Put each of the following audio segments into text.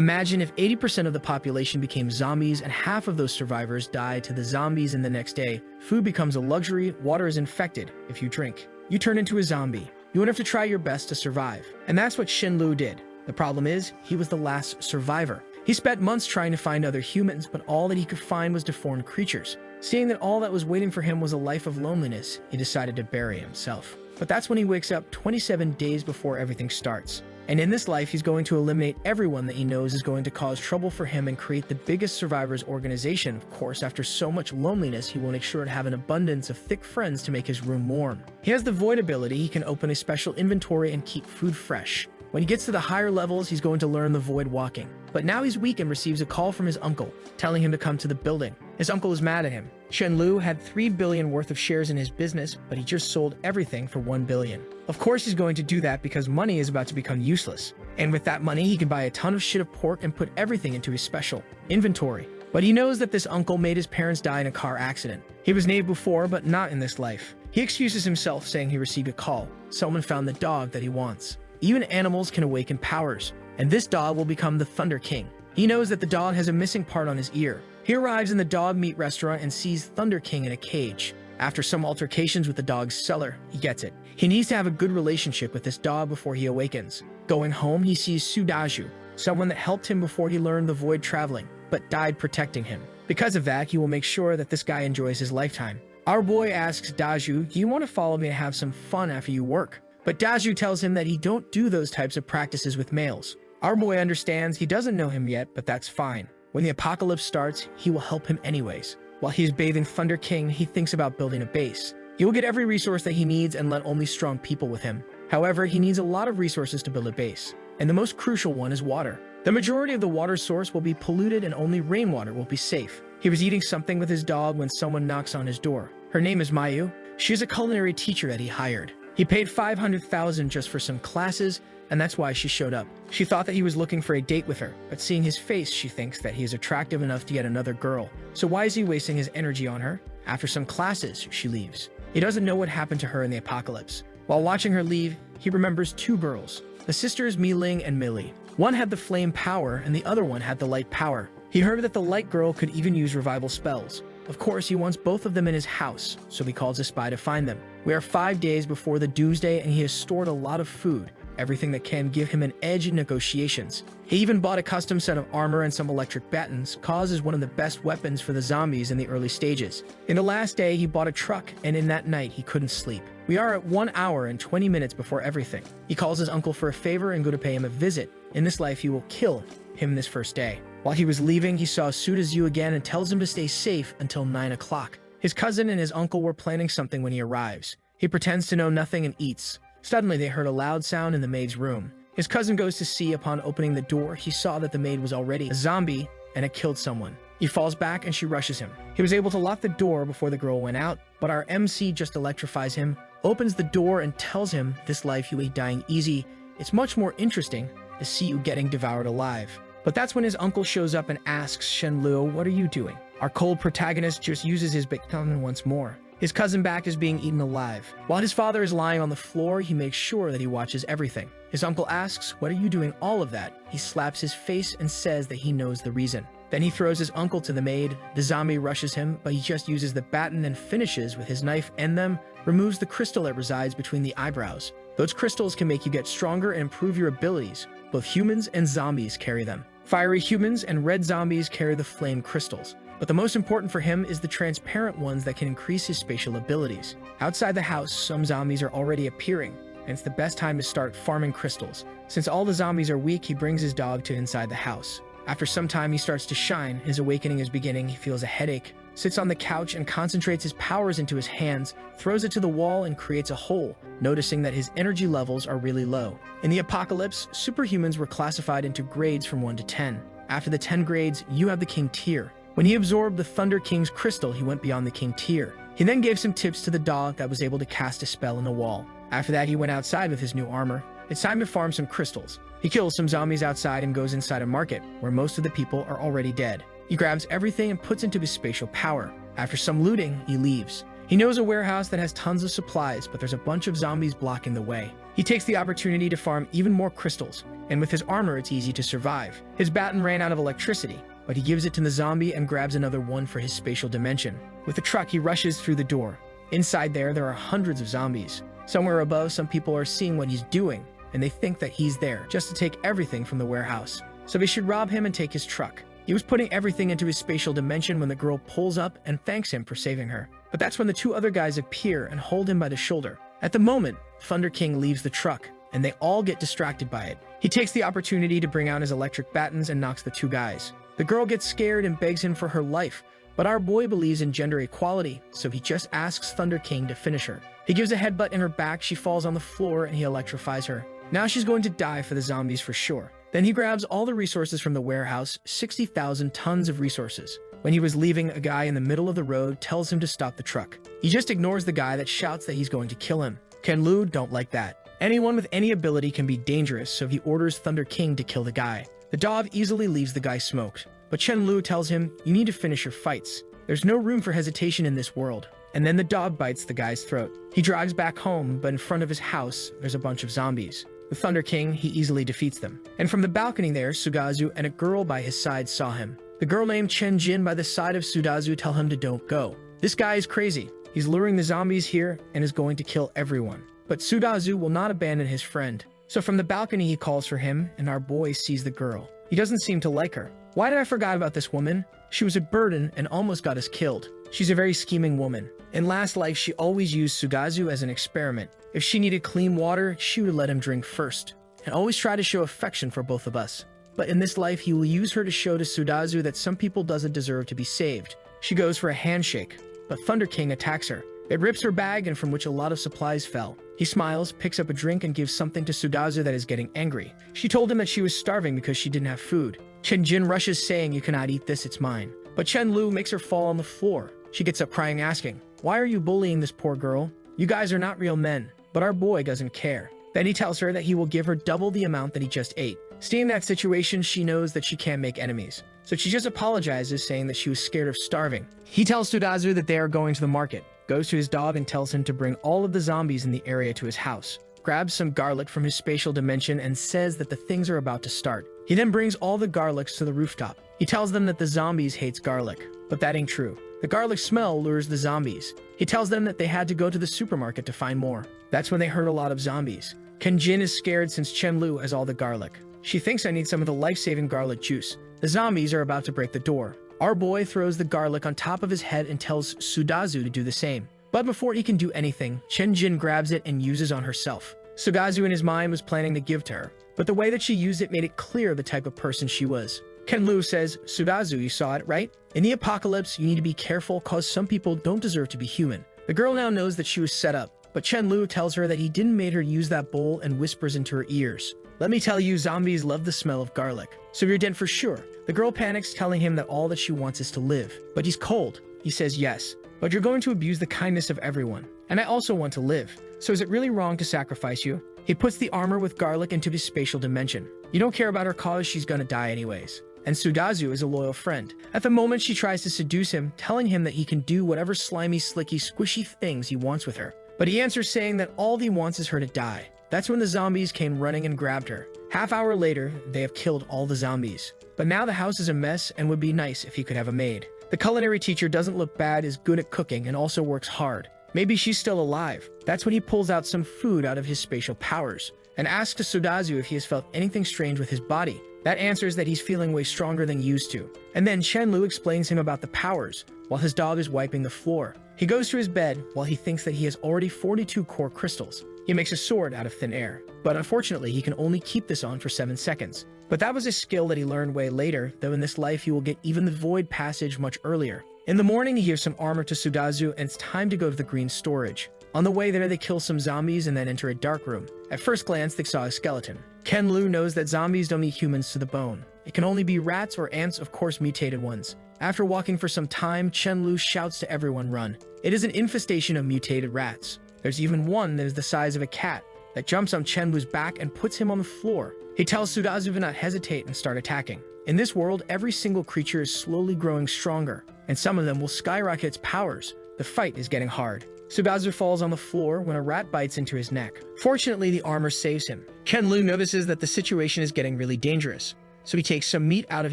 Imagine if 80% of the population became zombies and half of those survivors died to the zombies in the next day. Food becomes a luxury, water is infected. If you drink, you turn into a zombie. You would have to try your best to survive. And that's what Shenlu did. The problem is, he was the last survivor. He spent months trying to find other humans, but all that he could find was deformed creatures. Seeing that all that was waiting for him was a life of loneliness, he decided to bury himself. But that's when he wakes up 27 days before everything starts. And in this life, he's going to eliminate everyone that he knows is going to cause trouble for him and create the biggest survivors organization. Of course, after so much loneliness, he will make sure to have an abundance of thick friends to make his room warm. He has the void ability. He can open a special inventory and keep food fresh. When he gets to the higher levels, he's going to learn the void walking. But now he's weak and receives a call from his uncle, telling him to come to the building. His uncle is mad at him. Shenlu had 3 billion worth of shares in his business, but he just sold everything for 1 billion. Of course he's going to do that because money is about to become useless. And with that money, he can buy a ton of shit of pork and put everything into his special inventory. But he knows that this uncle made his parents die in a car accident. He was named before, but not in this life. He excuses himself, saying he received a call. Someone found the dog that he wants. Even animals can awaken powers, and this dog will become the Thunder King. He knows that the dog has a missing part on his ear. He arrives in the dog meat restaurant and sees Thunder King in a cage. After some altercations with the dog's seller, he gets it. He needs to have a good relationship with this dog before he awakens. Going home, he sees Sudaju, someone that helped him before he learned the void traveling, but died protecting him. Because of that, he will make sure that this guy enjoys his lifetime. Our boy asks Daju, "Do you want to follow me to have some fun after you work?" But Daju tells him that he don't do those types of practices with males. Our boy understands. He doesn't know him yet, but that's fine. When the apocalypse starts, he will help him anyways. While he's bathing Thunder King, he thinks about building a base. He will get every resource that he needs and let only strong people with him. However, he needs a lot of resources to build a base, and the most crucial one is water. The majority of the water source will be polluted and only rainwater will be safe. He was eating something with his dog when someone knocks on his door. Her name is Mayu. She's a culinary teacher that he hired. He paid 500,000 just for some classes, and that's why she showed up. She thought that he was looking for a date with her, but seeing his face, she thinks that he is attractive enough to get another girl. So why is he wasting his energy on her? After some classes, she leaves. He doesn't know what happened to her in the apocalypse. While watching her leave, he remembers 2 girls, the sisters Mi-Ling and Millie. One had the flame power, and the other one had the light power. He heard that the light girl could even use revival spells. Of course, he wants both of them in his house, so he calls a spy to find them. We are 5 days before the doomsday, and he has stored a lot of food, everything that can give him an edge in negotiations. He even bought a custom set of armor and some electric batons. Cause is one of the best weapons for the zombies in the early stages. In the last day, he bought a truck, and in that night, he couldn't sleep. We are at 1 hour and 20 minutes before everything. He calls his uncle for a favor and go to pay him a visit. In this life, he will kill him this first day. While he was leaving, he saw Sudazu again and tells him to stay safe until 9 o'clock. His cousin and his uncle were planning something when he arrives. He pretends to know nothing and eats. Suddenly, they heard a loud sound in the maid's room. His cousin goes to see. Upon opening the door, he saw that the maid was already a zombie and had killed someone. He falls back and she rushes him. He was able to lock the door before the girl went out, but our MC just electrifies him, opens the door and tells him, "This life you ain't dying easy. It's much more interesting to see you getting devoured alive." But that's when his uncle shows up and asks Shenlu, "What are you doing?" Our cold protagonist just uses his big tongue once more. His cousin back is being eaten alive. While his father is lying on the floor, he makes sure that he watches everything. His uncle asks, "What are you doing all of that?" He slaps his face and says that he knows the reason. Then he throws his uncle to the maid. The zombie rushes him, but he just uses the baton and finishes with his knife and them, removes the crystal that resides between the eyebrows. Those crystals can make you get stronger and improve your abilities. Both humans and zombies carry them. Fiery humans and red zombies carry the flame crystals. But the most important for him is the transparent ones that can increase his spatial abilities. Outside the house, some zombies are already appearing, and it's the best time to start farming crystals. Since all the zombies are weak, he brings his dog to inside the house. After some time, he starts to shine. His awakening is beginning. He feels a headache, sits on the couch and concentrates his powers into his hands, throws it to the wall and creates a hole, noticing that his energy levels are really low. In the apocalypse, superhumans were classified into grades from 1 to 10. After the 10 grades, you have the King tier. When he absorbed the Thunder King's crystal, he went beyond the King tier. He then gave some tips to the dog that was able to cast a spell in the wall. After that, he went outside with his new armor. It's time to farm some crystals. He kills some zombies outside and goes inside a market, where most of the people are already dead. He grabs everything and puts into his spatial power. After some looting, he leaves. He knows a warehouse that has tons of supplies, but there's a bunch of zombies blocking the way. He He takes the opportunity to farm even more crystals, and with his armor it's easy to survive. His baton ran out of electricity, but he gives it to the zombie and grabs another one for his spatial dimension. With the truck, he rushes through the door. Inside there are hundreds of zombies. Somewhere above, some people are seeing what he's doing, and they think that he's there just to take everything from the warehouse. So they should rob him and take his truck. He was putting everything into his spatial dimension when the girl pulls up and thanks him for saving her. But that's when the two other guys appear and hold him by the shoulder. At the moment, Thunder King leaves the truck, and they all get distracted by it. He takes the opportunity to bring out his electric batons and knocks the two guys. The girl gets scared and begs him for her life, but our boy believes in gender equality, so he just asks Thunder King to finish her. He gives a headbutt in her back, she falls on the floor, and he electrifies her. Now she's going to die for the zombies for sure. Then he grabs all the resources from the warehouse, 60,000 tons of resources. When he was leaving, a guy in the middle of the road tells him to stop the truck. He just ignores the guy that shouts that he's going to kill him. Ken Lu don't like that. Anyone with any ability can be dangerous, so he orders Thunder King to kill the guy. The dog easily leaves the guy smoked, but Chen Lu tells him, "You need to finish your fights. There's no room for hesitation in this world." And then the dog bites the guy's throat. He drives back home, but in front of his house, there's a bunch of zombies. With Thunder King, he easily defeats them. And from the balcony there, Sugazu and a girl by his side saw him. The girl named Chen Jin by the side of Sudazu tell him to don't go. This guy is crazy. He's luring the zombies here and is going to kill everyone. But Sudazu will not abandon his friend. So from the balcony he calls for him, and our boy sees the girl. He doesn't seem to like her. Why did I forget about this woman? She was a burden and almost got us killed. She's a very scheming woman. In last life, she always used Sugazu as an experiment. If she needed clean water, she would let him drink first, and always try to show affection for both of us. But in this life, he will use her to show to Sudazu that some people doesn't deserve to be saved. She goes for a handshake, but Thunder King attacks her. It rips her bag and from which a lot of supplies fell. He smiles, picks up a drink, and gives something to Sudazu that is getting angry. She told him that she was starving because she didn't have food. Chen Jin rushes saying, "You cannot eat this, it's mine." But Chen Lu makes her fall on the floor. She gets up crying, asking, "Why are you bullying this poor girl? You guys are not real men." But our boy doesn't care. Then he tells her that he will give her double the amount that he just ate. Seeing that situation, she knows that she can't make enemies. So she just apologizes, saying that she was scared of starving. He tells Sudazu that they are going to the market, goes to his dog and tells him to bring all of the zombies in the area to his house, grabs some garlic from his spatial dimension and says that the things are about to start. He then brings all the garlics to the rooftop. He tells them that the zombies hates garlic, but that ain't true. The garlic smell lures the zombies. He tells them that they had to go to the supermarket to find more. That's when they heard a lot of zombies. Ken Jin is scared since Chen Lu has all the garlic. She thinks I need some of the life-saving garlic juice. The zombies are about to break the door. Our boy throws the garlic on top of his head and tells Sudazu to do the same. But before he can do anything, Chen Jin grabs it and uses on herself. Sugazu in his mind was planning to give to her, but the way that she used it made it clear the type of person she was. Ken Lu says, "Sudazu, you saw it, right? In the apocalypse, you need to be careful cause some people don't deserve to be human." The girl now knows that she was set up, but Chen Lu tells her that he didn't make her use that bowl and whispers into her ears, "Let me tell you, zombies love the smell of garlic. So you're dead for sure." The girl panics, telling him that all that she wants is to live. But he's cold. He says, "Yes, but you're going to abuse the kindness of everyone. And I also want to live. So is it really wrong to sacrifice you?" He puts the armor with garlic into his spatial dimension. You don't care about her cause, she's gonna die anyways. And Sudazu is a loyal friend. At the moment, she tries to seduce him, telling him that he can do whatever slimy, slicky, squishy things he wants with her. But he answers saying that all he wants is her to die. That's when the zombies came running and grabbed her. Half hour later, they have killed all the zombies. But now the house is a mess and would be nice if he could have a maid. The culinary teacher doesn't look bad, is good at cooking, and also works hard. Maybe she's still alive. That's when he pulls out some food out of his spatial powers and asks Sudazu if he has felt anything strange with his body. That answers that he's feeling way stronger than used to. And then Chen Lu explains him about the powers while his dog is wiping the floor. He goes to his bed while he thinks that he has already 42 core crystals. He makes a sword out of thin air, but unfortunately he can only keep this on for 7 seconds. But that was a skill that he learned way later, though in this life he will get even the void passage much earlier. In the morning he gives some armor to Sudazu and it's time to go to the green storage. On the way there they kill some zombies and then enter a dark room. At first glance they saw a skeleton. Ken Lu knows that zombies don't eat humans to the bone. It can only be rats or ants, of course mutated ones. After walking for some time, Chen Lu shouts to everyone, "Run." It is an infestation of mutated rats. There's even one that is the size of a cat that jumps on Chen Lu's back and puts him on the floor. He tells Sudazu to not hesitate and start attacking. In this world, every single creature is slowly growing stronger, and some of them will skyrocket its powers. The fight is getting hard. Sugazu falls on the floor when a rat bites into his neck. Fortunately, the armor saves him. Chen-Lu notices that the situation is getting really dangerous, so he takes some meat out of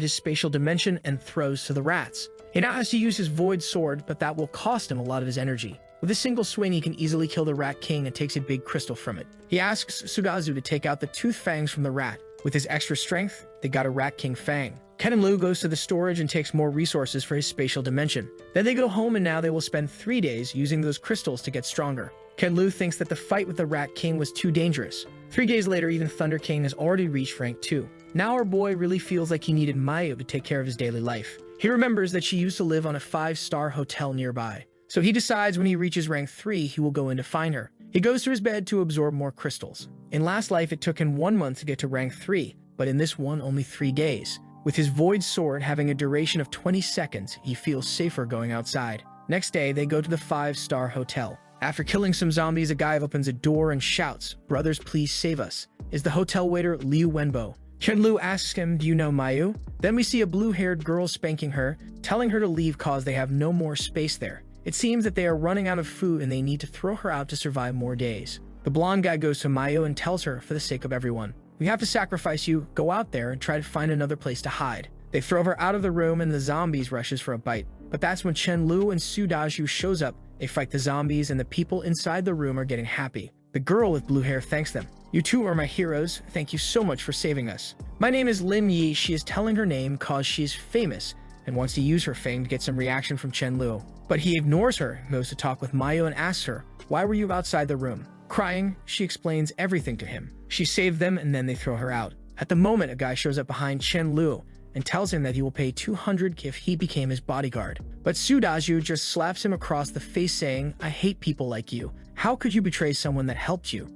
his spatial dimension and throws to the rats. He now has to use his void sword, but that will cost him a lot of his energy. With a single swing, he can easily kill the Rat King and takes a big crystal from it. He asks Sugazu to take out the tooth fangs from the rat. With his extra strength, they got a Rat King fang. Ken and Lu goes to the storage and takes more resources for his spatial dimension. Then they go home and now they will spend 3 days using those crystals to get stronger. Ken Lu thinks that the fight with the Rat King was too dangerous. 3 days later, even Thunder King has already reached rank 2. Now our boy really feels like he needed Mayu to take care of his daily life. He remembers that she used to live on a 5-star hotel nearby. So he decides when he reaches rank 3, he will go in to find her. He goes to his bed to absorb more crystals. In last life, it took him 1 month to get to rank 3, but in this one, only 3 days. With his void sword having a duration of 20 seconds, he feels safer going outside. Next day, they go to the 5-star hotel. After killing some zombies, a guy opens a door and shouts, "Brothers, please save us." Is the hotel waiter Liu Wenbo. Chen-Lu asks him, "Do you know Mayu?" Then we see a blue-haired girl spanking her, telling her to leave cause they have no more space there. It seems that they are running out of food and they need to throw her out to survive more days. The blonde guy goes to Mayu and tells her, "For the sake of everyone, we have to sacrifice you, go out there and try to find another place to hide." They throw her out of the room and the zombies rushes for a bite. But that's when Chen-Lu and Su-Daju shows up. They fight the zombies and the people inside the room are getting happy. The girl with blue hair thanks them. "You two are my heroes. Thank you so much for saving us. My name is Lim Yi." She is telling her name cause she is famous and wants to use her fame to get some reaction from Chen-Lu. But he ignores her, goes to talk with Mayu and asks her, "Why were you outside the room?" Crying, she explains everything to him. She saved them and then they throw her out. At the moment, a guy shows up behind Chen-Lu and tells him that he will pay 200 if he became his bodyguard. But Su-Daju just slaps him across the face saying, "I hate people like you. How could you betray someone that helped you?"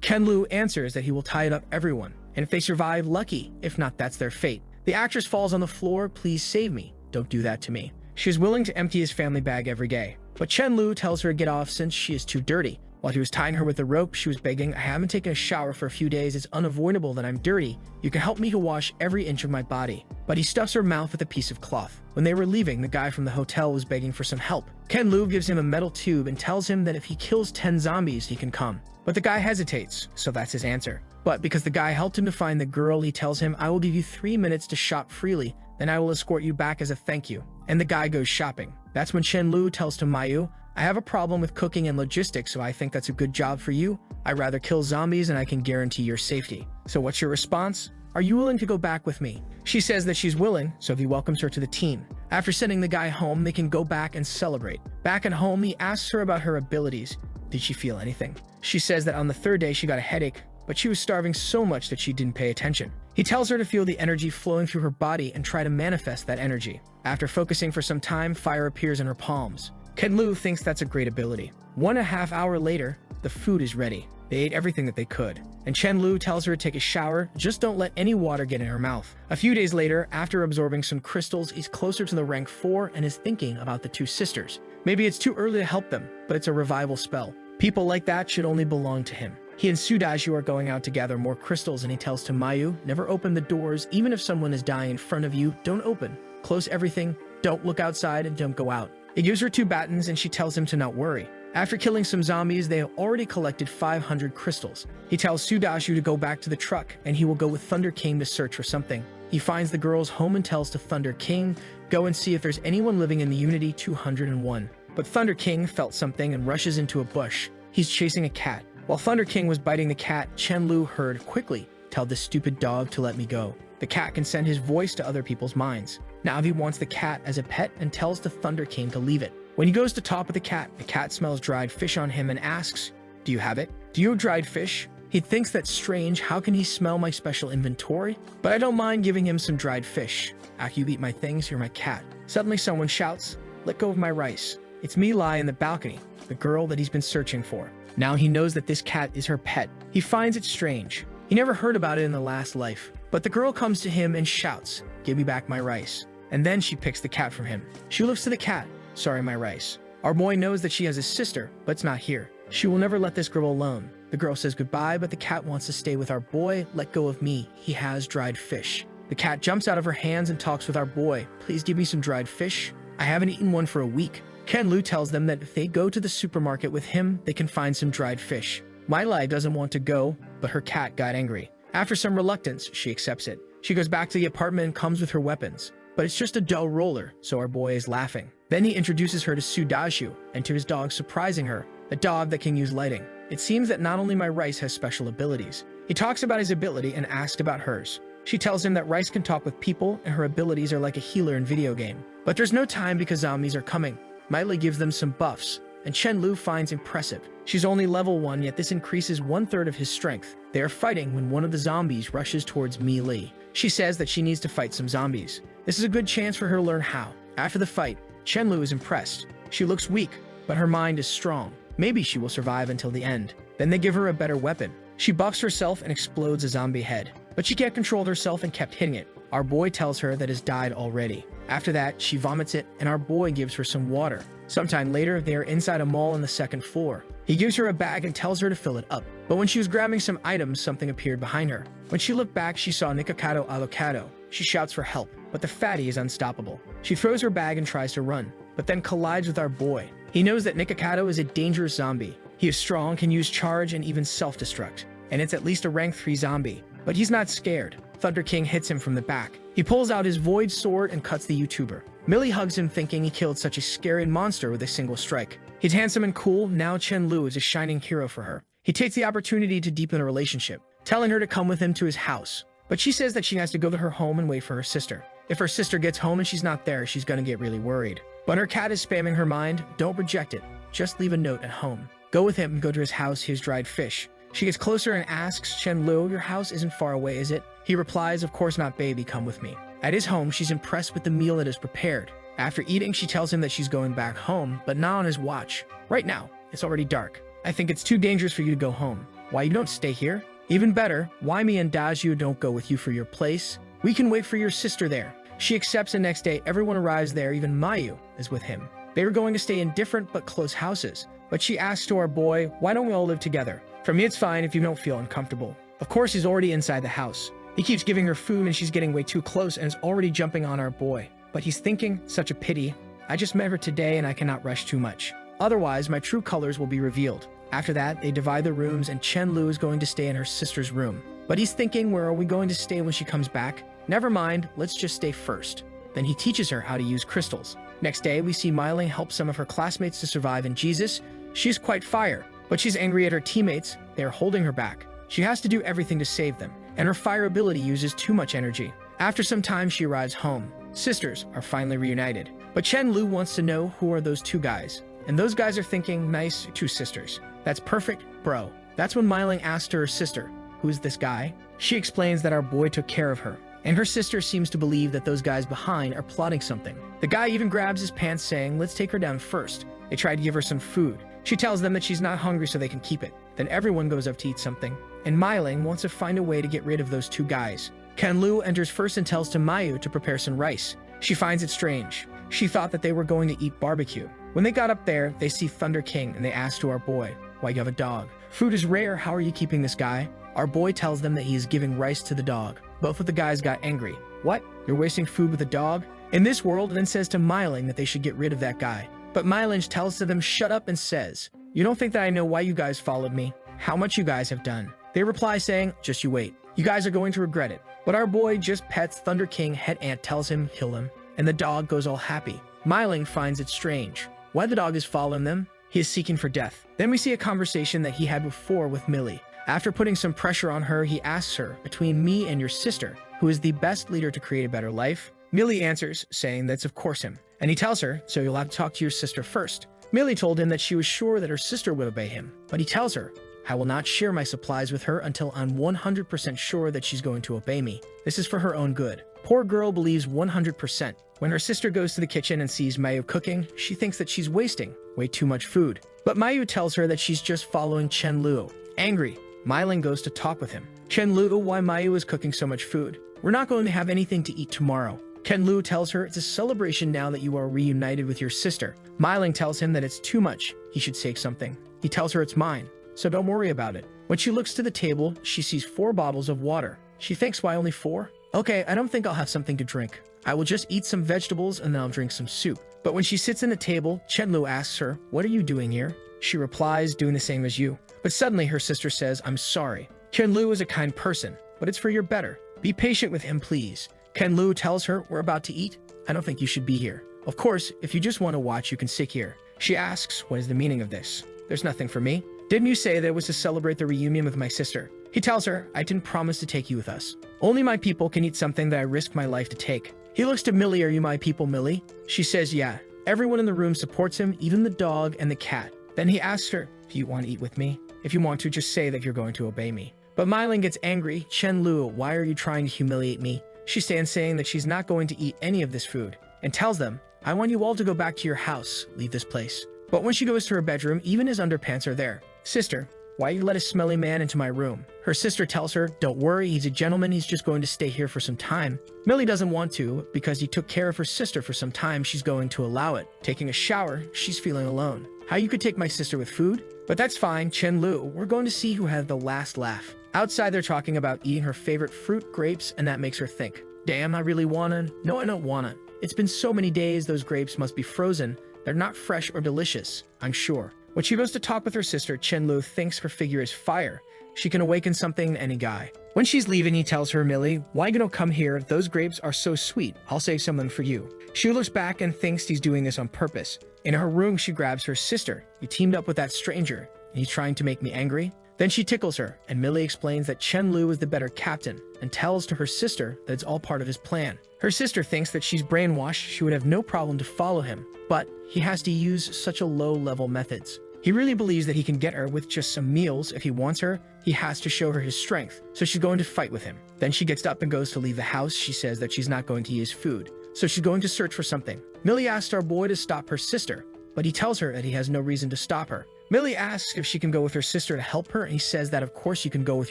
Ken-Lu answers that he will tie it up everyone, and if they survive, lucky. If not, that's their fate. The actress falls on the floor. "Please save me. Don't do that to me." She is willing to empty his family bag every day, but Chen-Lu tells her to get off since she is too dirty. While he was tying her with the rope, she was begging, "I haven't taken a shower for a few days. It's unavoidable that I'm dirty. You can help me to wash every inch of my body." But he stuffs her mouth with a piece of cloth. When they were leaving, the guy from the hotel was begging for some help. Ken-Lu gives him a metal tube and tells him that if he kills 10 zombies, he can come. But the guy hesitates, so that's his answer. But because the guy helped him to find the girl, he tells him, "I will give you 3 minutes to shop freely, then I will escort you back as a thank you." And the guy goes shopping. That's when Chen-Lu tells to Mayu, "I have a problem with cooking and logistics, so I think that's a good job for you. I'd rather kill zombies and I can guarantee your safety. So what's your response? Are you willing to go back with me?" She says that she's willing, so he welcomes her to the team. After sending the guy home, they can go back and celebrate. Back at home, he asks her about her abilities. Did she feel anything? She says that on the 3rd day she got a headache, but she was starving so much that she didn't pay attention. He tells her to feel the energy flowing through her body and try to manifest that energy. After focusing for some time, fire appears in her palms. Ken-Lu thinks that's a great ability. 1.5 hours later, the food is ready. They ate everything that they could. And Chen-Lu tells her to take a shower, just don't let any water get in her mouth. A few days later, after absorbing some crystals, he's closer to the rank 4 and is thinking about the 2 sisters. Maybe it's too early to help them, but it's a revival spell. People like that should only belong to him. He and Su-Daju are going out to gather more crystals and he tells to Mayu, "Never open the doors, even if someone is dying in front of you, don't open. Close everything, don't look outside, and don't go out." He gives her 2 batons and she tells him to not worry. After killing some zombies, they have already collected 500 crystals. He tells Su-Daju to go back to the truck and he will go with Thunder King to search for something. He finds the girls home and tells to Thunder King, "Go and see if there's anyone living in the Unity 201. But Thunder King felt something and rushes into a bush. He's chasing a cat. While Thunder King was biting the cat, Chen-Lu heard, "Quickly, tell this stupid dog to let me go." The cat can send his voice to other people's minds. Now he wants the cat as a pet and tells the Thunder King to leave it. When he goes to top of the cat smells dried fish on him and asks, "Do you have it? Do you have dried fish?" He thinks that's strange. How can he smell my special inventory? But I don't mind giving him some dried fish. After you eat my things, you're my cat. Suddenly someone shouts, "Let go of my rice." It's Mi Lai in the balcony, the girl that he's been searching for. Now he knows that this cat is her pet. He finds it strange. He never heard about it in the last life. But the girl comes to him and shouts, "Give me back my rice." And then she picks the cat from him. She looks to the cat. "Sorry, my rice." Our boy knows that she has a sister, but it's not here. She will never let this girl alone. The girl says goodbye, but the cat wants to stay with our boy. "Let go of me. He has dried fish." The cat jumps out of her hands and talks with our boy. "Please give me some dried fish. I haven't eaten one for a week." Chen-lu tells them that if they go to the supermarket with him, they can find some dried fish. Mai doesn't want to go, but her cat got angry. After some reluctance, she accepts it. She goes back to the apartment and comes with her weapons. But it's just a dull roller, so our boy is laughing. Then he introduces her to Sudaju and to his dog, surprising her, a dog that can use lighting. It seems that not only my Rice has special abilities. He talks about his ability and asks about hers. She tells him that Rice can talk with people and her abilities are like a healer in video game. But there's no time because zombies are coming. Miley gives them some buffs, and Chen-lu finds impressive. She's only level 1, yet this increases 1/3 of his strength. They are fighting when one of the zombies rushes towards Li. She says that she needs to fight some zombies. This is a good chance for her to learn how. After the fight, Chen-lu is impressed. She looks weak, but her mind is strong. Maybe she will survive until the end. Then they give her a better weapon. She buffs herself and explodes a zombie head. But she can't control herself and kept hitting it. Our boy tells her that it's died already. After that, she vomits it, and our boy gives her some water. Sometime later, they are inside a mall on the 2nd floor. He gives her a bag and tells her to fill it up. But when she was grabbing some items, something appeared behind her. When she looked back, she saw Nikocado Alocado. She shouts for help, but the fatty is unstoppable. She throws her bag and tries to run, but then collides with our boy. He knows that Nikocado is a dangerous zombie. He is strong, can use charge, and even self-destruct. And it's at least a rank 3 zombie. But he's not scared. Thunder King hits him from the back. He pulls out his void sword and cuts the YouTuber. Millie hugs him, thinking he killed such a scary monster with a single strike. He's handsome and cool. Now Chen-lu is a shining hero for her. He takes the opportunity to deepen a relationship, telling her to come with him to his house. But she says that she has to go to her home and wait for her sister. If her sister gets home and she's not there, she's gonna get really worried. But her cat is spamming her mind. Don't reject it. Just leave a note at home. Go with him and go to his house, his dried fish. She gets closer and asks, Chen-lu, your house isn't far away, is it? He replies, of course not, baby, come with me. At his home, she's impressed with the meal that is prepared. After eating, she tells him that she's going back home, but not on his watch. Right now, it's already dark. I think it's too dangerous for you to go home. Why you don't stay here? Even better, why me and Daju don't go with you for your place? We can wait for your sister there. She accepts, and next day, everyone arrives there, even Mayu is with him. They were going to stay in different but close houses, but she asks to our boy, why don't we all live together? For me, it's fine if you don't feel uncomfortable. Of course, he's already inside the house. He keeps giving her food and she's getting way too close and is already jumping on our boy. But he's thinking, such a pity. I just met her today and I cannot rush too much. Otherwise, my true colors will be revealed. After that, they divide the rooms and Chen-lu is going to stay in her sister's room. But he's thinking, where are we going to stay when she comes back? Never mind, let's just stay first. Then he teaches her how to use crystals. Next day, we see Myling help some of her classmates to survive in Jesus. She's quite fire, but she's angry at her teammates. They are holding her back. She has to do everything to save them, and her fire ability uses too much energy. After some time, she arrives home. Sisters are finally reunited. But Chen-lu wants to know who are those 2 guys. And those guys are thinking, nice, 2 sisters. That's perfect, bro. That's when Myling asks her sister, who is this guy? She explains that our boy took care of her. And her sister seems to believe that those guys behind are plotting something. The guy even grabs his pants, saying, let's take her down first. They try to give her some food. She tells them that she's not hungry so they can keep it. Then everyone goes up to eat something. And Myling wants to find a way to get rid of those 2 guys. Chen-lu enters first and tells to Mayu to prepare some rice. She finds it strange. She thought that they were going to eat barbecue. When they got up there, they see Thunder King and they ask to our boy, why you have a dog? Food is rare, how are you keeping this guy? Our boy tells them that he is giving rice to the dog. Both of the guys got angry. What? You're wasting food with a dog? In this world, then says to Myling that they should get rid of that guy. But Myling tells to them shut up and says, you don't think that I know why you guys followed me? How much you guys have done? They reply saying, just you wait. You guys are going to regret it. But our boy just pets Thunder King. Head Ant tells him kill him, and the dog goes all happy. Myling finds it strange. Why the dog is following them? He is seeking for death. Then we see a conversation that he had before with Millie. After putting some pressure on her, he asks her, between me and your sister, who is the best leader to create a better life? Millie answers, saying that's of course him. And he tells her, so you'll have to talk to your sister first. Millie told him that she was sure that her sister would obey him, but he tells her, I will not share my supplies with her until I'm 100% sure that she's going to obey me. This is for her own good. Poor girl believes 100%. When her sister goes to the kitchen and sees Mayu cooking, she thinks that she's wasting way too much food. But Mayu tells her that she's just following Chen-lu. Angry, Myling goes to talk with him. Chen-lu, why Mayu is cooking so much food? We're not going to have anything to eat tomorrow. Chen-lu tells her it's a celebration now that you are reunited with your sister. Myling tells him that it's too much. He should take something. He tells her it's mine, so don't worry about it. When she looks to the table, she sees 4 bottles of water. She thinks, why only 4? Okay, I don't think I'll have something to drink. I will just eat some vegetables and then I'll drink some soup. But when she sits in the table, Chen-Lu asks her, "What are you doing here?" She replies, "Doing the same as you." But suddenly her sister says, "I'm sorry. Chen-Lu is a kind person, but it's for your better. Be patient with him, please." Chen-Lu tells her, "We're about to eat. I don't think you should be here. Of course, if you just want to watch, you can sit here." She asks, "What is the meaning of this?" "There's nothing for me. Didn't you say that it was to celebrate the reunion with my sister?" He tells her, "I didn't promise to take you with us. Only my people can eat something that I risk my life to take." He looks to Millie. "Are you my people, Millie?" She says, "Yeah." Everyone in the room supports him, even the dog and the cat. Then he asks her, "Do you want to eat with me? If you want to, just say that you're going to obey me." But Myling gets angry. "Chen-Lu, why are you trying to humiliate me?" She stands saying that she's not going to eat any of this food and tells them, "I want you all to go back to your house. Leave this place." But when she goes to her bedroom, even his underpants are there. "Sister, why you let a smelly man into my room?" Her sister tells her, "Don't worry, he's a gentleman, he's just going to stay here for some time." Millie doesn't want to, because he took care of her sister for some time, she's going to allow it. Taking a shower, she's feeling alone. "How you could take my sister with food?" But that's fine, Chen-Lu, we're going to see who had the last laugh. Outside they're talking about eating her favorite fruit, grapes, and that makes her think, "Damn, I really wanna. No, I don't wanna. It's been so many days, those grapes must be frozen. They're not fresh or delicious, I'm sure." When she goes to talk with her sister, Chen-Lu thinks her figure is fire. She can awaken something in any guy. When she's leaving, he tells her, "Millie, why you don't come here? Those grapes are so sweet. I'll save some of them for you." She looks back and thinks he's doing this on purpose. In her room, she grabs her sister. "You teamed up with that stranger, and he's trying to make me angry?" Then she tickles her, and Millie explains that Chen-Lu is the better captain, and tells to her sister that it's all part of his plan. Her sister thinks that she's brainwashed, she would have no problem to follow him, but he has to use such a low-level methods. He really believes that he can get her with just some meals. If he wants her, he has to show her his strength, so she's going to fight with him. Then she gets up and goes to leave the house. She says that she's not going to use food, so she's going to search for something. Millie asks our boy to stop her sister, but he tells her that he has no reason to stop her. Millie asks if she can go with her sister to help her, and he says that of course you can go with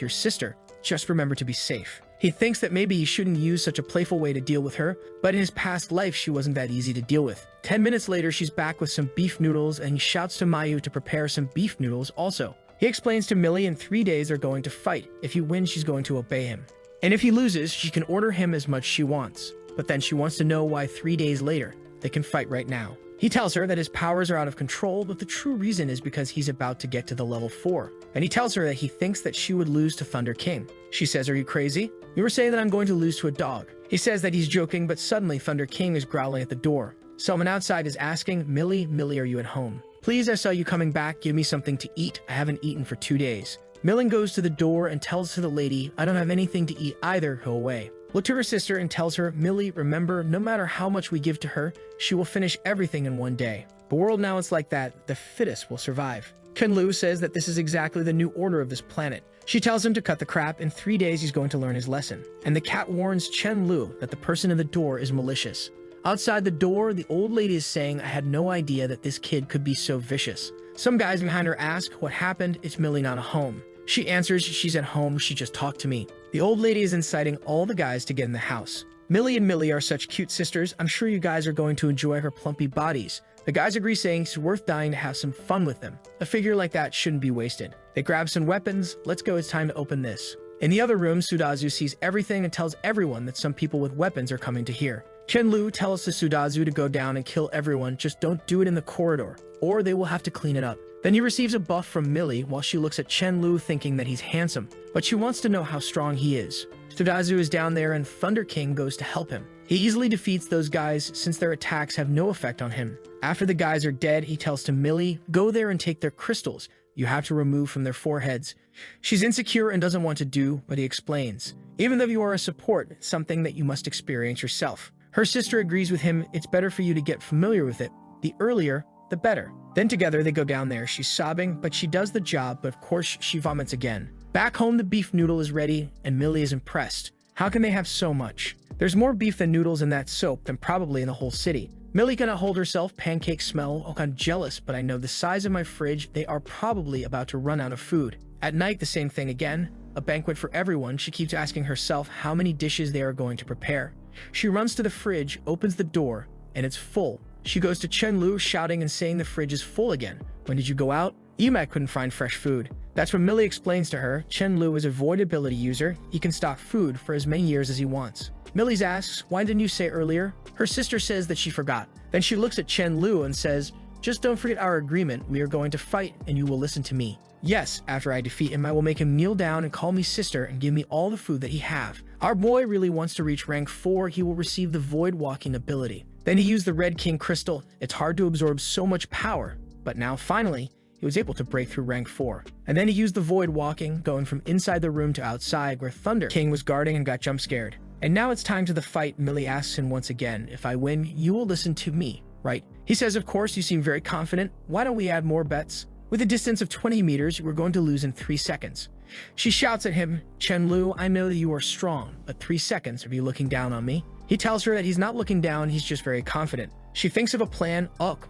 your sister, just remember to be safe. He thinks that maybe he shouldn't use such a playful way to deal with her, but in his past life she wasn't that easy to deal with. 10 minutes later, she's back with some beef noodles, and he shouts to Mayu to prepare some beef noodles also. He explains to Millie in 3 days they're going to fight. If he wins, she's going to obey him. And if he loses, she can order him as much she wants. But then she wants to know why 3 days later they can fight right now. He tells her that his powers are out of control, but the true reason is because he's about to get to the level 4. And he tells her that he thinks that she would lose to Thunder King. She says, "Are you crazy? You were saying that I'm going to lose to a dog." He says that he's joking, but suddenly Thunder King is growling at the door. Someone outside is asking, Millie, are you at home? Please, I saw you coming back. Give me something to eat. I haven't eaten for 2 days. Millie goes to the door and tells to the lady, I don't have anything to eat either. Go away. Look to her sister and tells her, Millie, remember, no matter how much we give to her, she will finish everything in 1 day. The world now is like that. The fittest will survive. Chen-Lu says that this is exactly the new order of this planet. She tells him to cut the crap. In 3 days, he's going to learn his lesson. And the cat warns Chen-Lu that the person in the door is malicious. Outside the door, the old lady is saying, I had no idea that this kid could be so vicious. Some guys behind her ask, what happened? It's Millie not at home. She answers, she's at home. She just talked to me. The old lady is inciting all the guys to get in the house. Millie and Millie are such cute sisters. I'm sure you guys are going to enjoy her plumpy bodies. The guys agree, saying it's worth dying to have some fun with them. A figure like that shouldn't be wasted. They grab some weapons. Let's go, it's time to open this. In the other room, Sudazu sees everything and tells everyone that some people with weapons are coming to here. Chen-Lu tells to Sudazu to go down and kill everyone, just don't do it in the corridor, or they will have to clean it up. Then he receives a buff from Millie while she looks at Chen-Lu thinking that he's handsome, but she wants to know how strong he is. Sudazu is down there and Thunder King goes to help him. He easily defeats those guys since their attacks have no effect on him. After the guys are dead, he tells to Millie, go there and take their crystals. You have to remove from their foreheads. She's insecure and doesn't want to do, but he explains. Even though you are a support, it's something that you must experience yourself. Her sister agrees with him, it's better for you to get familiar with it. The earlier, the better. Then together they go down there. She's sobbing, but she does the job, but of course she vomits again. Back home, the beef noodle is ready, and Millie is impressed. How can they have so much? There's more beef than noodles in that soap than probably in the whole city. Millie cannot hold herself. Pancakes smell. Oh, I'm jealous, but I know the size of my fridge. They are probably about to run out of food. At night, the same thing again. A banquet for everyone. She keeps asking herself how many dishes they are going to prepare. She runs to the fridge, opens the door, and it's full. She goes to Chen-Lu, shouting and saying the fridge is full again. When did you go out? Emac couldn't find fresh food. That's when Millie explains to her, Chen-Lu is a void ability user. He can stock food for as many years as he wants. Millie asks, why didn't you say earlier? Her sister says that she forgot. Then she looks at Chen Lu and says, just don't forget our agreement. We are going to fight and you will listen to me. Yes, after I defeat him, I will make him kneel down and call me sister and give me all the food that he have. Our boy really wants to reach rank 4. He will receive the void walking ability. Then he used the Red King crystal. It's hard to absorb so much power, but now finally, he was able to break through rank 4. And then he used the void walking, going from inside the room to outside where Thunder King was guarding and got jump scared. And now it's time to the fight. Millie asks him once again, if I win, you will listen to me, right? He says, of course, you seem very confident. Why don't we add more bets? With a distance of 20 meters, you are going to lose in 3 seconds. She shouts at him, Chen Lu, I know that you are strong, but 3 seconds, are you looking down on me? He tells her that he's not looking down, he's just very confident. She thinks of a plan.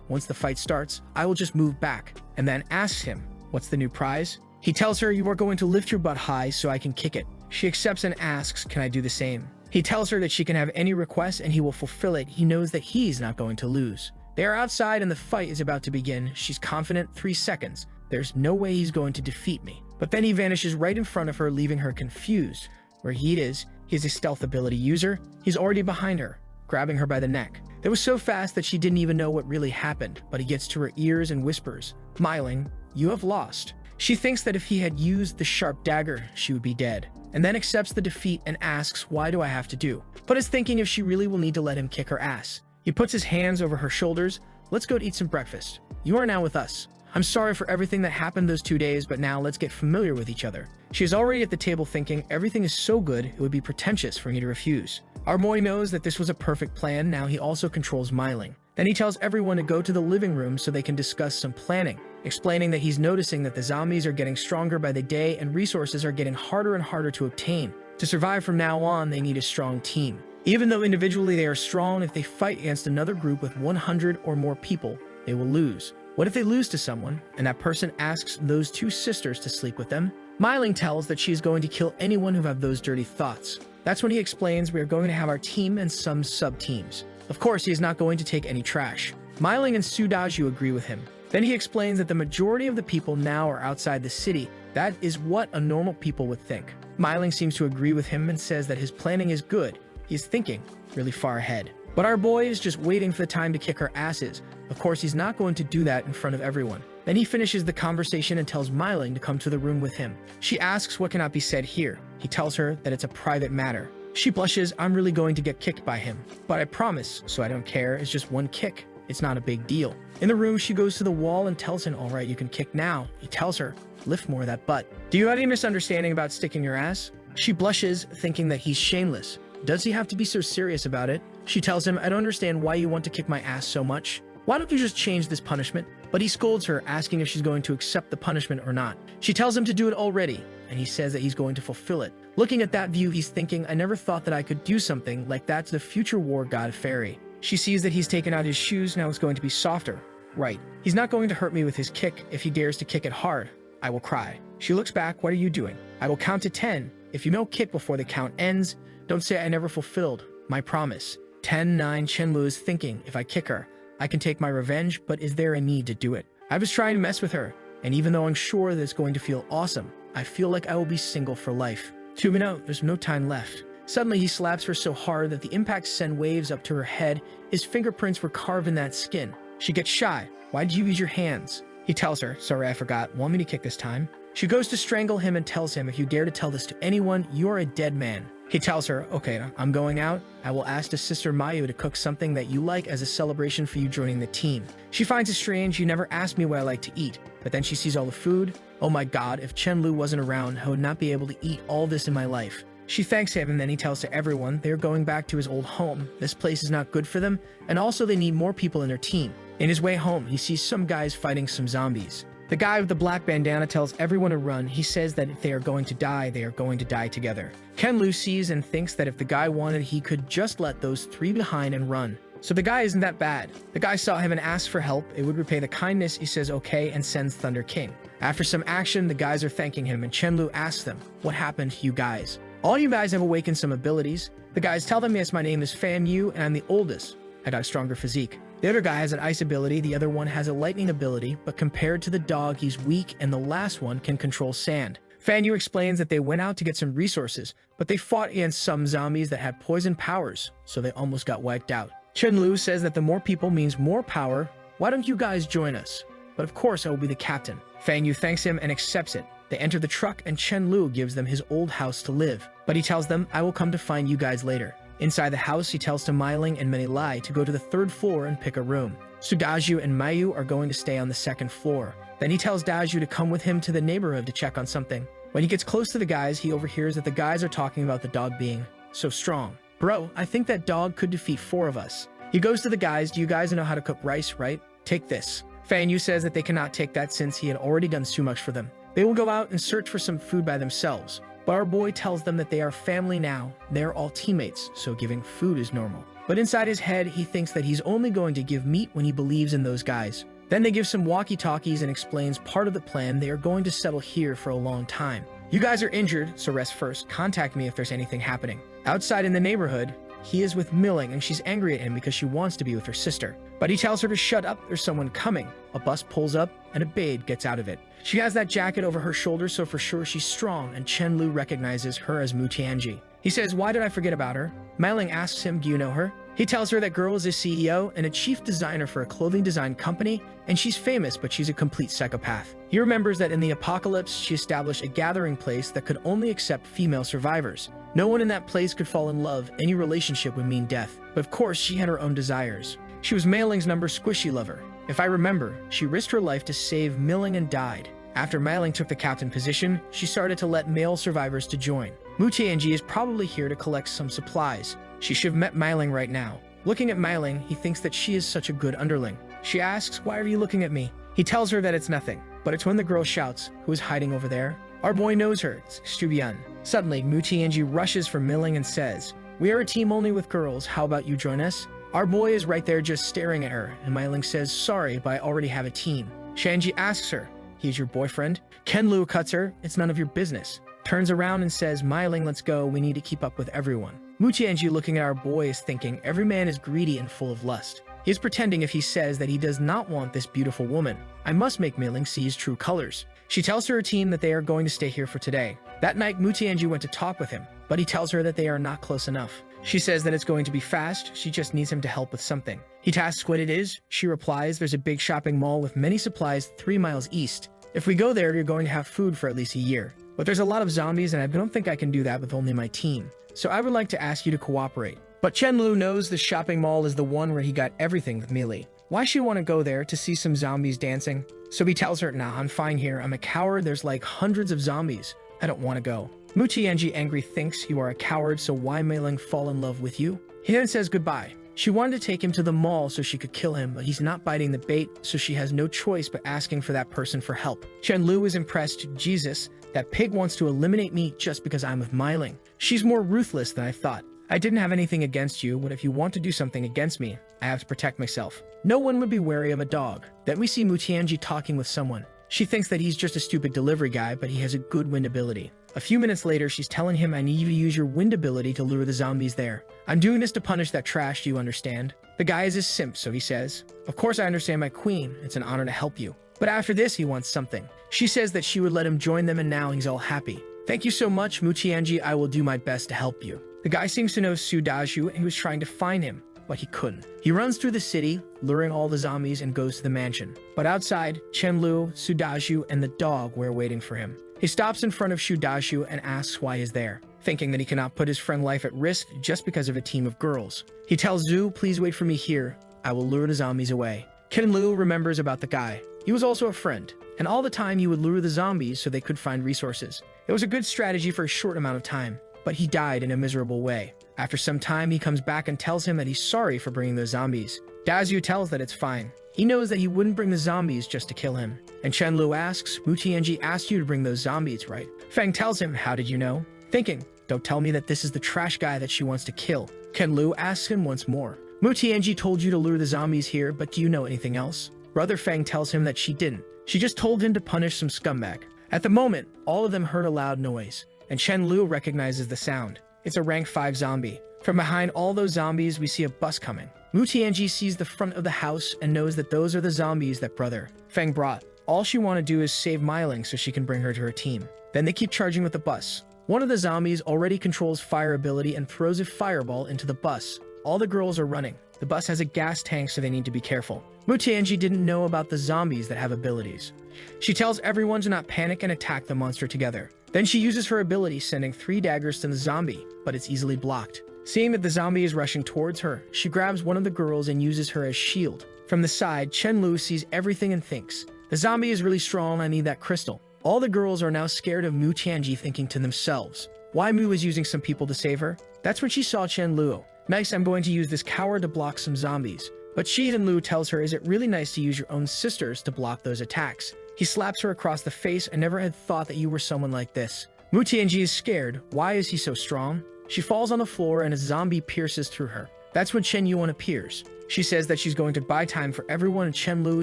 Once the fight starts, I will just move back, and then asks him, what's the new prize? He tells her, you are going to lift your butt high so I can kick it. She accepts and asks, can I do the same? He tells her that she can have any request and he will fulfill it. He knows that he's not going to lose. They are outside and the fight is about to begin. She's confident. 3 seconds. There's no way he's going to defeat me. But then he vanishes right in front of her, leaving her confused. Where he is, he's a stealth ability user. He's already behind her, grabbing her by the neck. It was so fast that she didn't even know what really happened, but he gets to her ears and whispers, Myling, you have lost. She thinks that if he had used the sharp dagger, she would be dead, and then accepts the defeat and asks, why do I have to do? But is thinking if she really will need to let him kick her ass. He puts his hands over her shoulders. Let's go to eat some breakfast. You are now with us. I'm sorry for everything that happened those 2 days, but now let's get familiar with each other. She is already at the table thinking, everything is so good, it would be pretentious for me to refuse. Our boy knows that this was a perfect plan. Now he also controls Myling. Then he tells everyone to go to the living room so they can discuss some planning, explaining that he's noticing that the zombies are getting stronger by the day and resources are getting harder and harder to obtain. To survive from now on, they need a strong team. Even though individually they are strong, if they fight against another group with 100 or more people, they will lose. What if they lose to someone, and that person asks those 2 sisters to sleep with them? Myling tells that she is going to kill anyone who have those dirty thoughts. That's when he explains we are going to have our team and some sub-teams. Of course, he is not going to take any trash. Myling and Sudaju agree with him. Then he explains that the majority of the people now are outside the city. That is what a normal people would think. Myling seems to agree with him and says that his planning is good. He's thinking really far ahead. But our boy is just waiting for the time to kick her asses. Of course, he's not going to do that in front of everyone. Then he finishes the conversation and tells Myling to come to the room with him. She asks what cannot be said here. He tells her that it's a private matter. She blushes. I'm really going to get kicked by him. But I promise, so I don't care. It's just one kick. It's not a big deal. In the room, she goes to the wall and tells him, all right, you can kick now. He tells her, lift more of that butt. Do you have any misunderstanding about sticking your ass? She blushes, thinking that he's shameless. Does he have to be so serious about it? She tells him, I don't understand why you want to kick my ass so much. Why don't you just change this punishment? But he scolds her, asking if she's going to accept the punishment or not. She tells him to do it already, and he says that he's going to fulfill it. Looking at that view, he's thinking, I never thought that I could do something like that to the future war god Fairy. She sees that he's taken out his shoes, now it's going to be softer. Right. He's not going to hurt me with his kick. If he dares to kick it hard, I will cry. She looks back, what are you doing? I will count to 10. If you don't kick before the count ends, don't say I never fulfilled my promise. 10, 9, Chenlu is thinking, if I kick her, I can take my revenge, but is there a need to do it? I was trying to mess with her, and even though I'm sure that it's going to feel awesome, I feel like I will be single for life. 2 minutes, there's no time left. Suddenly he slaps her so hard that the impact send waves up to her head. His fingerprints were carved in that skin. She gets shy. Why did you use your hands? He tells her, sorry, I forgot. Want me to kick this time? She goes to strangle him and tells him, if you dare to tell this to anyone, you are a dead man. He tells her, okay, I'm going out. I will ask the sister Mayu to cook something that you like as a celebration for you joining the team. She finds it strange. You never asked me what I like to eat. But then she sees all the food. Oh my god, if Chenlu wasn't around, I would not be able to eat all this in my life. She thanks him and then he tells to everyone they're going back to his old home. This place is not good for them, and also they need more people in their team. In his way home, he sees some guys fighting some zombies. The guy with the black bandana tells everyone to run. He says that if they are going to die, they are going to die together. Kenlu sees and thinks that if the guy wanted, he could just let those 3 behind and run. So the guy isn't that bad. The guy saw him and asked for help. It would repay the kindness. He says okay and sends Thunder King. After some action, the guys are thanking him and Chenlu asks them, what happened to you guys? All you guys have awakened some abilities. The guys tell them, yes, my name is Fan Yu and I'm the oldest. I got a stronger physique. The other guy has an ice ability, the other one has a lightning ability, but compared to the dog, he's weak, and the last one can control sand. Fan Yu explains that they went out to get some resources, but they fought against some zombies that had poison powers, so they almost got wiped out. Chen Lu says that the more people means more power. Why don't you guys join us? But of course I will be the captain. Fang Yu thanks him and accepts it. They enter the truck and Chen Lu gives them his old house to live, but he tells them, I will come to find you guys later. Inside the house, he tells to Meiling and Menilai to go to the 3rd floor and pick a room. Sudaju and Mayu are going to stay on the 2nd floor. Then he tells Daju to come with him to the neighborhood to check on something. When he gets close to the guys, he overhears that the guys are talking about the dog being so strong. Bro, I think that dog could defeat 4 of us. He goes to the guys, do you guys know how to cook rice, right? Take this. Fan Yu says that they cannot take that since he had already done too much for them. They will go out and search for some food by themselves. But our boy tells them that they are family now, they're all teammates, so giving food is normal. But inside his head, he thinks that he's only going to give meat when he believes in those guys. Then they give some walkie-talkies and explains part of the plan. They are going to settle here for a long time. You guys are injured, so rest first. Contact me if there's anything happening. Outside in the neighborhood, he is with Milling and she's angry at him because she wants to be with her sister. But he tells her to shut up, there's someone coming. A bus pulls up and a babe gets out of it. She has that jacket over her shoulder, so for sure she's strong, and Chen Lu recognizes her as Mu Tianji. He says, why did I forget about her? Meiling asks him, do you know her? He tells her that girl is a CEO and a chief designer for a clothing design company, and she's famous, but she's a complete psychopath. He remembers that in the apocalypse, she established a gathering place that could only accept female survivors. No one in that place could fall in love, any relationship would mean death. But of course, she had her own desires. She was Meiling's number squishy lover. If I remember, she risked her life to save Milling and died. After Meiling took the captain position, she started to let male survivors to join. Mu Tianji is probably here to collect some supplies. She should have met Meiling right now. Looking at Meiling, he thinks that she is such a good underling. She asks, why are you looking at me? He tells her that it's nothing, but it's when the girl shouts, who is hiding over there? Our boy knows her, it's Stubian. Suddenly, Mu Tianji rushes for Milling and says, we are a team only with girls, how about you join us? Our boy is right there just staring at her, and Meiling says, sorry, but I already have a team. Shanji asks her, he's your boyfriend? Ken Lu cuts her, it's none of your business. Turns around and says, Meiling, let's go, we need to keep up with everyone. Mu Tianji looking at our boy is thinking, every man is greedy and full of lust. He is pretending if he says that he does not want this beautiful woman. I must make Meiling see his true colors. She tells her team that they are going to stay here for today. That night, Mu Tianji went to talk with him, but he tells her that they are not close enough. She says that it's going to be fast, she just needs him to help with something. He asks what it is. She replies, there's a big shopping mall with many supplies 3 miles east. If we go there, you're going to have food for at least a year. But there's a lot of zombies and I don't think I can do that with only my team. So I would like to ask you to cooperate. But Chen Lu knows the shopping mall is the one where he got everything with Meili. Why she want to go there to see some zombies dancing? So he tells her, nah, I'm fine here. I'm a coward. There's like hundreds of zombies. I don't want to go. Mu Tianji angry thinks you are a coward, so why Meiling fall in love with you? He then says goodbye. She wanted to take him to the mall so she could kill him, but he's not biting the bait, so she has no choice but asking for that person for help. Chen Lu is impressed. Jesus, that pig wants to eliminate me just because I'm with Meiling. She's more ruthless than I thought. I didn't have anything against you, but if you want to do something against me, I have to protect myself. No one would be wary of a dog. Then we see Mu Tianji talking with someone. She thinks that he's just a stupid delivery guy, but he has a good wind ability. A few minutes later, she's telling him, I need you to use your wind ability to lure the zombies there. I'm doing this to punish that trash, do you understand? The guy is a simp, so he says, of course I understand, my queen. It's an honor to help you. But after this, he wants something. She says that she would let him join them and now he's all happy. Thank you so much, Mu Tianji. I will do my best to help you. The guy seems to know Su Daju and he was trying to find him, but he couldn't. He runs through the city, luring all the zombies and goes to the mansion. But outside, Chen Lu, Su Daju, and the dog were waiting for him. He stops in front of Su Daju and asks why he's there, thinking that he cannot put his friend's life at risk just because of a team of girls. He tells Zhu, please wait for me here. I will lure the zombies away. Ken Lu remembers about the guy. He was also a friend, and all the time he would lure the zombies so they could find resources. It was a good strategy for a short amount of time, but he died in a miserable way. After some time, he comes back and tells him that he's sorry for bringing those zombies. Dazyu tells that it's fine. He knows that he wouldn't bring the zombies just to kill him. And Chen Lu asks, Mu Tianji asked you to bring those zombies, right? Fang tells him, how did you know? Thinking, don't tell me that this is the trash guy that she wants to kill. Ken Lu asks him once more. Mu Tianji told you to lure the zombies here, but do you know anything else? Brother Fang tells him that she didn't. She just told him to punish some scumbag. At the moment, all of them heard a loud noise, and Chen Lu recognizes the sound. It's a rank 5 zombie. From behind all those zombies, we see a bus coming. Mu Tianji sees the front of the house and knows that those are the zombies that Brother Fang brought. All she want to do is save Myling so she can bring her to her team. Then they keep charging with the bus. One of the zombies already controls fire ability and throws a fireball into the bus. All the girls are running. The bus has a gas tank, so they need to be careful. Mutianji didn't know about the zombies that have abilities. She tells everyone to not panic and attack the monster together. Then she uses her ability, sending 3 daggers to the zombie, but it's easily blocked. Seeing that the zombie is rushing towards her, she grabs one of the girls and uses her as shield. From the side, Chen-Lu sees everything and thinks, the zombie is really strong, I need that crystal. All the girls are now scared of Mu Tianji, thinking to themselves, why Mu is using some people to save her? That's when she saw Chen-Lu. Nice, I'm going to use this coward to block some zombies. But Chen-Lu tells her, is it really nice to use your own sisters to block those attacks? He slaps her across the face. I never had thought that you were someone like this. Mu Tianji is scared. Why is he so strong? She falls on the floor and a zombie pierces through her. That's when Chen Yuan appears. She says that she's going to buy time for everyone, and Chen-Lu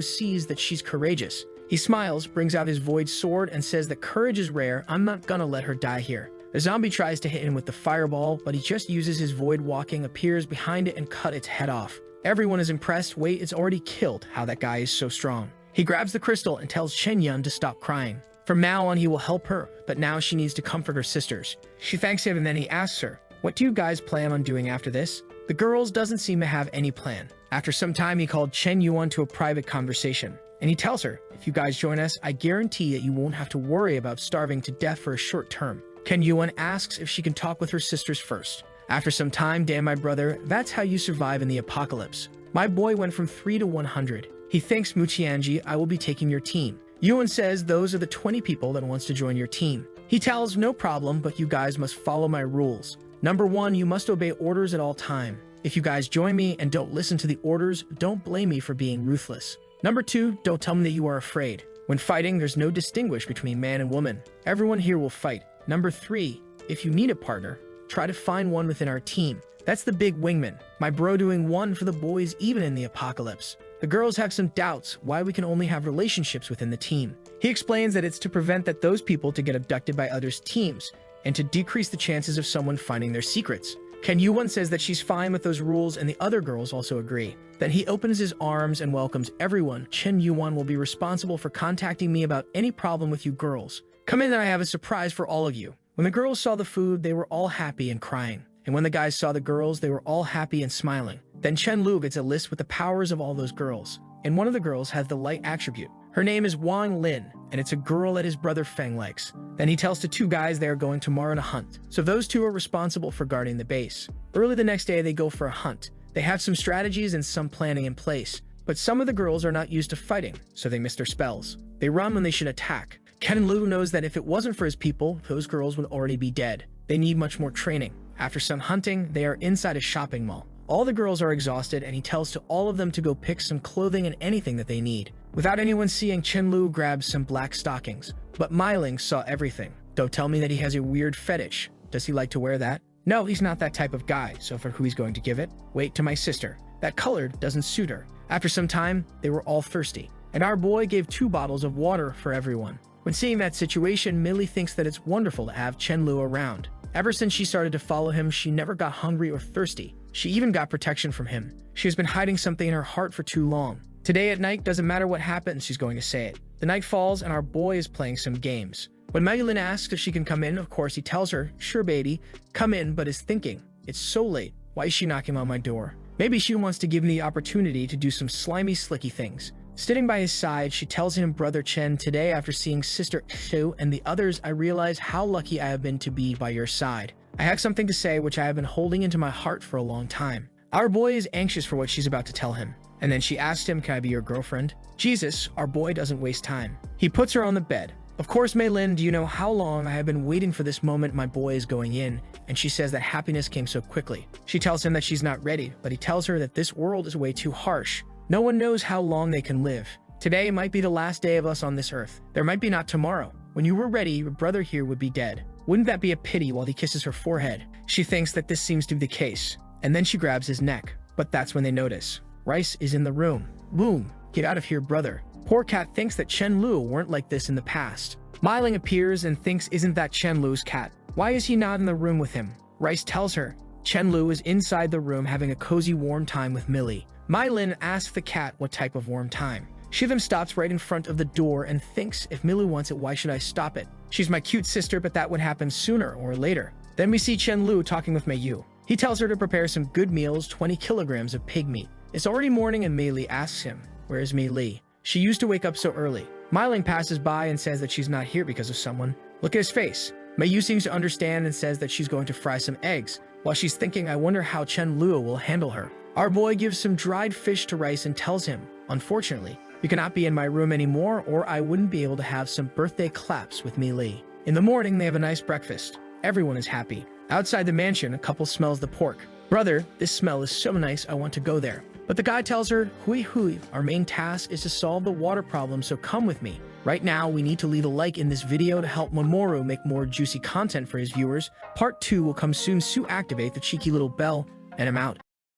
sees that she's courageous. He smiles, brings out his void sword, and says that courage is rare. I'm not gonna let her die here. The zombie tries to hit him with the fireball, but he just uses his void walking, appears behind it, and cut its head off. Everyone is impressed. Wait, it's already killed. How that guy is so strong. He grabs the crystal and tells Chen Yun to stop crying. From now on, he will help her, but now she needs to comfort her sisters. She thanks him, and then he asks her, what do you guys plan on doing after this? The girls doesn't seem to have any plan. After some time, he called Chen Yuan to a private conversation, and he tells her, if you guys join us, I guarantee that you won't have to worry about starving to death for a short term. Chen Yuan asks if she can talk with her sisters first. After some time, damn my brother, that's how you survive in the apocalypse. My boy went from 3 to 100. He thanks Mu Tianji, I will be taking your team. Yuan says those are the 20 people that wants to join your team. He tells, no problem, but you guys must follow my rules. Number 1, you must obey orders at all time. If you guys join me and don't listen to the orders, don't blame me for being ruthless. Number 2, don't tell me that you are afraid. When fighting, there's no distinguish between man and woman. Everyone here will fight. Number 3, if you need a partner, try to find one within our team. That's the big wingman. My bro doing one for the boys even in the apocalypse. The girls have some doubts why we can only have relationships within the team. He explains that it's to prevent that those people to get abducted by others' teams and to decrease the chances of someone finding their secrets. Chen Yuan says that she's fine with those rules, and the other girls also agree. Then he opens his arms and welcomes everyone. Chen Yuan will be responsible for contacting me about any problem with you girls. Come in and I have a surprise for all of you. When the girls saw the food, they were all happy and crying. And when the guys saw the girls, they were all happy and smiling. Then Chen-Lu gets a list with the powers of all those girls. And one of the girls has the light attribute. Her name is Wang Lin, and it's a girl that his brother Feng likes. Then he tells the 2 guys they are going tomorrow to hunt. So those 2 are responsible for guarding the base. Early the next day, they go for a hunt. They have some strategies and some planning in place. But some of the girls are not used to fighting, so they miss their spells. They run when they should attack. Chen-Lu knows that if it wasn't for his people, those girls would already be dead. They need much more training. After some hunting, they are inside a shopping mall. All the girls are exhausted, and he tells to all of them to go pick some clothing and anything that they need. Without anyone seeing, Chen-Lu grabs some black stockings. But Myling saw everything. Don't tell me that he has a weird fetish. Does he like to wear that? No, he's not that type of guy, so for who he's going to give it? Wait, to my sister. That color doesn't suit her. After some time, they were all thirsty, and our boy gave 2 bottles of water for everyone. When seeing that situation, Millie thinks that it's wonderful to have Chen-Lu around. Ever since she started to follow him, she never got hungry or thirsty. She even got protection from him. She has been hiding something in her heart for too long. Today at night, doesn't matter what happens, she's going to say it. The night falls and our boy is playing some games. When Maylin asks if she can come in, of course he tells her, sure baby, come in, but is thinking, it's so late, why is she knocking on my door? Maybe she wants to give me the opportunity to do some slimy slicky things. Sitting by his side, she tells him, brother Chen, today after seeing sister Xu and the others, I realize how lucky I have been to be by your side. I have something to say which I have been holding into my heart for a long time. Our boy is anxious for what she's about to tell him. And then she asked him, can I be your girlfriend? Jesus, our boy doesn't waste time. He puts her on the bed. Of course, Maylin, do you know how long I have been waiting for this moment my boy is going in? And she says that happiness came so quickly. She tells him that she's not ready, but he tells her that this world is way too harsh. No one knows how long they can live. Today might be the last day of us on this earth. There might be not tomorrow. When you were ready, your brother here would be dead. Wouldn't that be a pity while he kisses her forehead? She thinks that this seems to be the case. And then she grabs his neck. But that's when they notice. Rice is in the room. Boom, get out of here, brother. Poor cat thinks that Chen-Lu weren't like this in the past. Myling appears and thinks, isn't that Chen-Lu's cat? Why is he not in the room with him? Rice tells her. Chen-Lu is inside the room having a cozy warm time with Millie. Mylin asks the cat what type of warm time. Shivim stops right in front of the door and thinks, if Milu wants it, why should I stop it? She's my cute sister, but that would happen sooner or later. Then we see Chen Lu talking with Mei Yu. He tells her to prepare some good meals, 20 kilograms of pig meat. It's already morning and Mei Li asks him, where is Mei Li? She used to wake up so early. Mei Ling passes by and says that she's not here because of someone. Look at his face. Mei Yu seems to understand and says that she's going to fry some eggs. While she's thinking, I wonder how Chen Lu will handle her. Our boy gives some dried fish to Rice and tells him, unfortunately, you cannot be in my room anymore or I wouldn't be able to have some birthday claps with Mei Li. In the morning, they have a nice breakfast. Everyone is happy. Outside the mansion, a couple smells the pork. Brother, this smell is so nice, I want to go there. But the guy tells her, hui hui, our main task is to solve the water problem, so come with me. Right now, we need to leave a like in this video to help Mamoru make more juicy content for his viewers. Part 2 will come soon, so activate the cheeky little bell, and I'm out.